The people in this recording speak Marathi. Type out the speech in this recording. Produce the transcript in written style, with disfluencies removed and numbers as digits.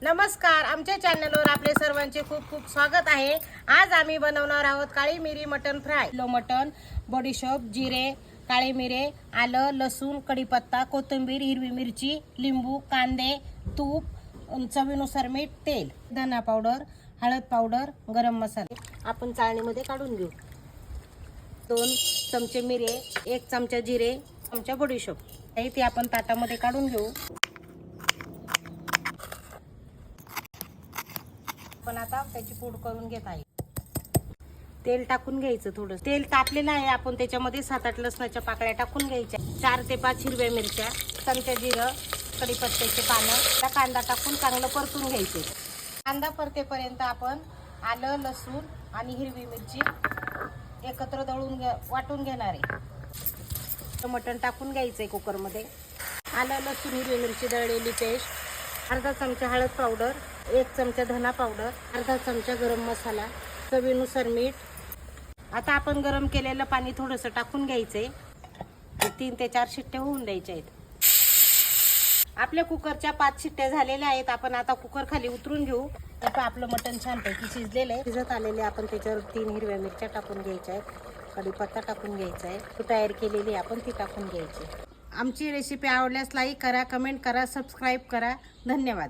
नमस्कार, आमच्या चॅनलवर आपले सर्वांचे खूप खूप स्वागत आहे। आज आम्ही बनवणार आहोत काळी मिरी मटन फ्राय। मटन, बडीशोप, जिरे, काळे मिरे, आलं, लसूण, कढीपत्ता, कोथिंबीर, हिरवी मिरची, लिंबू, कांदे, तूप, चवीनुसार मीठ, तेल, धना पावडर, हळद पावडर, गरम मसाले आपण चाळणीमध्ये काढून घेऊ। 2 चमचे मिरे, 1 चमचा जिरे, चमचा बडीशोप ते आपण ताटामध्ये काढून घेऊ। पण आता त्याची पूड करून घेत आहे। तेल टाकून घ्यायचं थोडं। तेल तापलेलं आहे, आपण त्याच्यामध्ये 7-8 लसणाच्या पाकळ्या टाकून घ्यायच्या, 4 ते 5 हिरव्या मिरच्या, चमचा जिरं, कढीपत्त्याचे पानं, कांदा टाकून चांगलं परतून घ्यायचे। कांदा परतेपर्यंत आपण आलं, लसूण आणि हिरवी मिरची एकत्र वाटून घेणार आहे। मटण टाकून घ्यायचंय कुकरमध्ये। आलं, लसूण, हिरवी मिरची दळलेली पेस्ट, अर्धा चमचा हळद पावडर, 1 चमचा धना पावडर, अर्धा चमचा गरम मसाला, चवीनुसार मीठ। आता आपण गरम केलेलं पाणी थोडंसं टाकून घ्यायचंय। 3 ते 4 शिट्ट्या होऊन द्यायच्या आहेत। आपल्या कुकरच्या 5 शिट्ट्या झालेल्या आहेत। आपण आता कुकर खाली उतरून घेऊ। आता आपलं मटण छानपैकी शिजलेलं आहे। शिजत आलेले आपण त्याच्यावर 3 हिरव्या मिरच्या टाकून घ्यायच्या आहेत, कढीपत्ता टाकून घ्यायचा आहे, तयार केलेली आपण ती टाकून घ्यायची। आमची रेसिपी आवडल्यास लाईक करा, कमेंट करा, सबस्क्राईब करा। धन्यवाद।